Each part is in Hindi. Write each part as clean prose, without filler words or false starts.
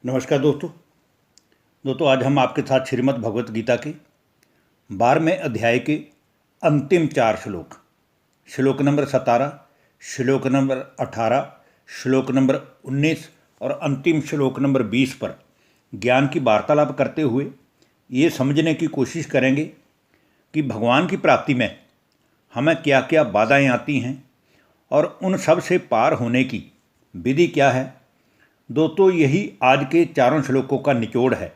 नमस्कार दोस्तों आज हम आपके साथ श्रीमद् भगवत गीता के 12वें अध्याय के अंतिम 4 श्लोक नंबर 17, श्लोक नंबर 18, श्लोक नंबर 19 और अंतिम श्लोक नंबर 20 पर ज्ञान की वार्तालाप करते हुए ये समझने की कोशिश करेंगे कि भगवान की प्राप्ति में हमें क्या क्या बाधाएं आती हैं और उन सब से पार होने की विधि क्या है। दोस्तों यही आज के 4 श्लोकों का निचोड़ है,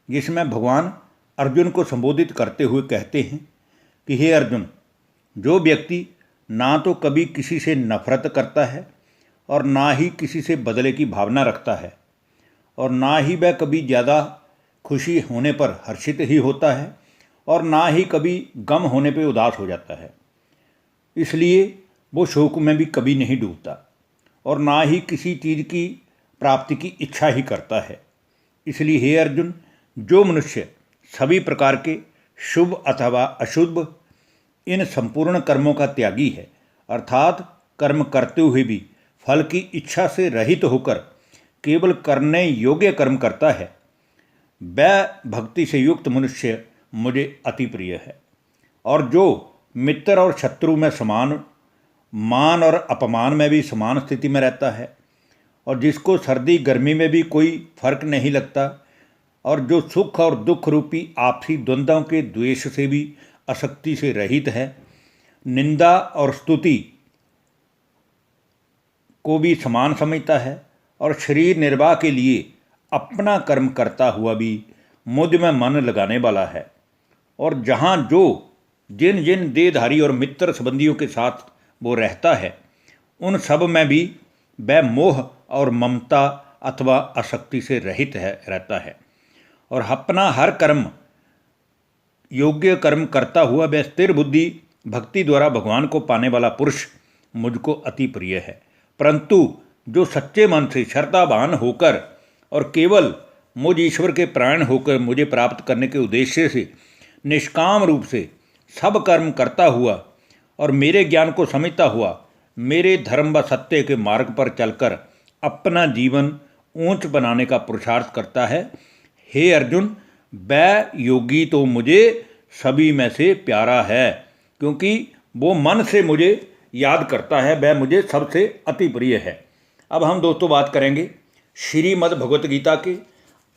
जिसमें भगवान अर्जुन को संबोधित करते हुए कहते हैं कि हे अर्जुन, जो व्यक्ति ना तो कभी किसी से नफरत करता है और ना ही किसी से बदले की भावना रखता है और ना ही वह कभी ज़्यादा खुशी होने पर हर्षित ही होता है और ना ही कभी गम होने पर उदास हो जाता है, इसलिए वो शोक में भी कभी नहीं डूबता और ना ही किसी चीज़ की प्राप्ति की इच्छा ही करता है। इसलिए हे अर्जुन, जो मनुष्य सभी प्रकार के शुभ अथवा अशुभ इन संपूर्ण कर्मों का त्यागी है, अर्थात कर्म करते हुए भी फल की इच्छा से रहित होकर केवल करने योग्य कर्म करता है, वह भक्ति से युक्त मनुष्य मुझे अति प्रिय है। और जो मित्र और शत्रु में समान, मान और अपमान में भी समान स्थिति में रहता है और जिसको सर्दी गर्मी में भी कोई फर्क नहीं लगता और जो सुख और दुख रूपी आपसी द्वंद्वों के द्वेष से भी आसक्ति से रहित है, निंदा और स्तुति को भी समान समझता है और शरीर निर्वाह के लिए अपना कर्म करता हुआ भी मुझ में मन लगाने वाला है। और जहाँ जो जिन जिन देहधारी और मित्र संबंधियों के साथ वो रहता है, उन सब में भी वह मोह और ममता अथवा आसक्ति से रहित रहता है और अपना हर कर्म योग्य कर्म करता हुआ वह स्थिर बुद्धि भक्ति द्वारा भगवान को पाने वाला पुरुष मुझको अति प्रिय है। परंतु जो सच्चे मन से श्रद्धावान होकर और केवल मुझ ईश्वर के प्राण होकर मुझे प्राप्त करने के उद्देश्य से निष्काम रूप से सब कर्म करता हुआ और मेरे ज्ञान को समझता हुआ मेरे धर्म व सत्य के मार्ग पर चलकर अपना जीवन ऊंच बनाने का पुरुषार्थ करता है, हे अर्जुन, वह योगी तो मुझे सभी में से प्यारा है, क्योंकि वो मन से मुझे याद करता है, वह मुझे सबसे अति प्रिय है। अब हम दोस्तों बात करेंगे श्रीमद् भगवत गीता के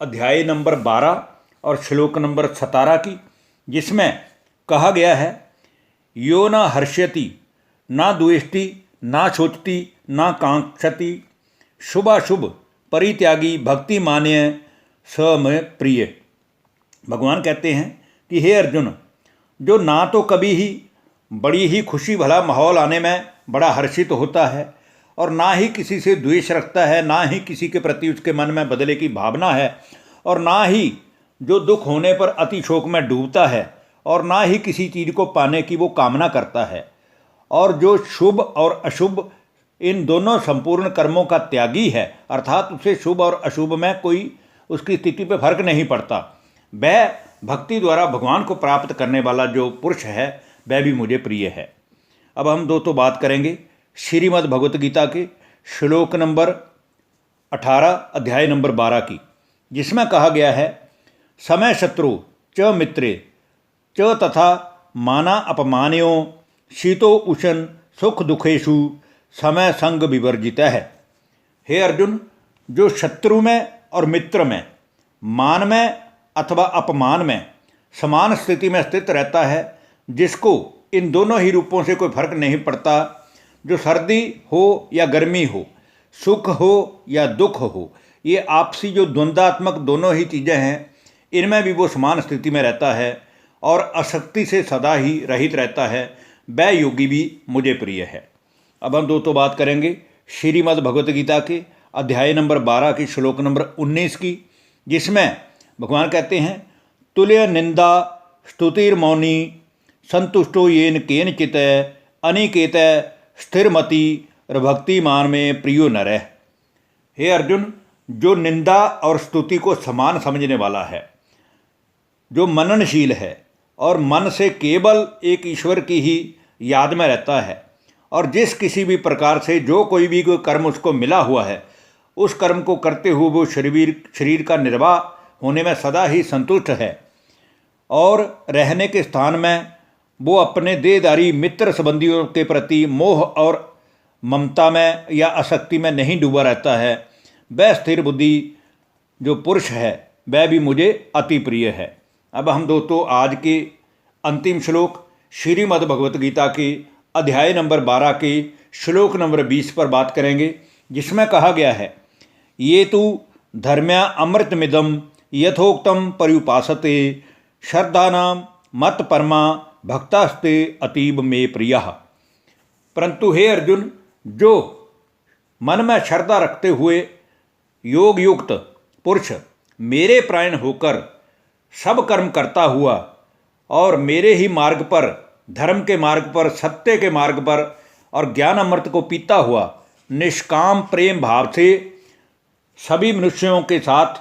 अध्याय नंबर 12 और श्लोक नंबर 17 की, जिसमें कहा गया है, यो न हर्ष्यति ना द्वेष्टि ना शोचति ना कांक्षति शुभाशुभ परित्यागी भक्ति मान्य स में प्रिय। भगवान कहते हैं कि हे अर्जुन, जो ना तो कभी ही बड़ी ही खुशी भला माहौल आने में बड़ा हर्षित होता है और ना ही किसी से द्वेष रखता है, ना ही किसी के प्रति उसके मन में बदले की भावना है और ना ही जो दुख होने पर अति शोक में डूबता है और ना ही किसी चीज़ को पाने की वो कामना करता है, और जो शुभ और अशुभ इन दोनों संपूर्ण कर्मों का त्यागी है, अर्थात उसे शुभ और अशुभ में कोई उसकी स्थिति पर फर्क नहीं पड़ता, वह भक्ति द्वारा भगवान को प्राप्त करने वाला जो पुरुष है वह भी मुझे प्रिय है। अब हम दोस्तों बात करेंगे श्रीमद् भगवत गीता के श्लोक नंबर 18 अध्याय नंबर 12 की, जिसमें कहा गया है, समय शत्रु च मित्रे च तथा माना अपमान्यो शीतो उशन सुख दुखेशु समय संग विवर्जित है। हे अर्जुन, जो शत्रु में और मित्र में, मान में अथवा अपमान में समान स्थिति में स्थित रहता है, जिसको इन दोनों ही रूपों से कोई फर्क नहीं पड़ता, जो सर्दी हो या गर्मी हो, सुख हो या दुख हो, ये आपसी जो द्वंद्वात्मक दोनों ही चीज़ें हैं, इनमें भी वो समान स्थिति में रहता है और आसक्ति से सदा ही रहित रहता है, वह योगी भी मुझे प्रिय है। अब हम दोस्तों बात करेंगे श्रीमद् भगवत गीता के अध्याय नंबर 12 की श्लोक नंबर 19 की, जिसमें भगवान कहते हैं, तुल्य निंदा स्तुतिर्मौनी संतुष्टो येन केनचित अनिकेत स्थिरमति भक्तिमान में प्रियो नर। हे अर्जुन, जो निंदा और स्तुति को समान समझने वाला है, जो मननशील है और मन से केवल एक ईश्वर की ही याद में रहता है और जिस किसी भी प्रकार से जो कोई भी कोई कर्म उसको मिला हुआ है उस कर्म को करते हुए वो शरीर का निर्वाह होने में सदा ही संतुष्ट है और रहने के स्थान में वो अपने देहधारी मित्र संबंधियों के प्रति मोह और ममता में या आसक्ति में नहीं डूबा रहता है। वह स्थिर बुद्धि जो पुरुष है वह भी मुझे अति प्रिय है। अब हम दोस्तों आज के अंतिम श्लोक श्रीमद् भगवत गीता के अध्याय नंबर 12 के श्लोक नंबर 20 पर बात करेंगे, जिसमें कहा गया है, ये तो धर्म्या अमृतमिदम यथोक्तम पर्युपासते श्रद्धानाम मत परमा भक्तास्ते अतीब में प्रिया। परंतु हे अर्जुन, जो मन में श्रद्धा रखते हुए योग युक्त पुरुष मेरे प्राण होकर सब कर्म करता हुआ और मेरे ही मार्ग पर, धर्म के मार्ग पर, सत्य के मार्ग पर और ज्ञान अमृत को पीता हुआ निष्काम प्रेम भाव से सभी मनुष्यों के साथ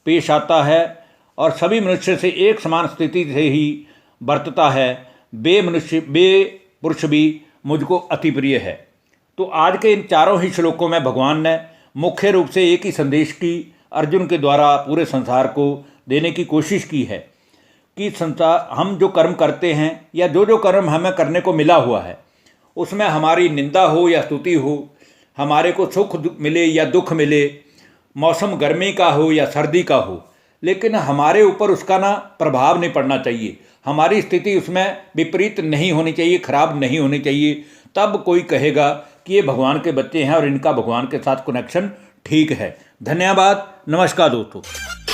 पेश आता है और सभी मनुष्य से एक समान स्थिति से ही बरतता है, वे पुरुष भी मुझको अति प्रिय है। तो आज के इन चारों ही श्लोकों में भगवान ने मुख्य रूप से एक ही संदेश की अर्जुन के द्वारा पूरे संसार को देने की कोशिश की है कि संसार, हम जो कर्म करते हैं या जो कर्म हमें करने को मिला हुआ है उसमें हमारी निंदा हो या स्तुति हो, हमारे को सुख मिले या दुख मिले, मौसम गर्मी का हो या सर्दी का हो, लेकिन हमारे ऊपर उसका ना प्रभाव नहीं पड़ना चाहिए, हमारी स्थिति उसमें विपरीत नहीं होनी चाहिए, खराब नहीं होनी चाहिए। तब कोई कहेगा कि ये भगवान के बच्चे हैं और इनका भगवान के साथ कनेक्शन ठीक है। धन्यवाद। नमस्कार दोस्तों।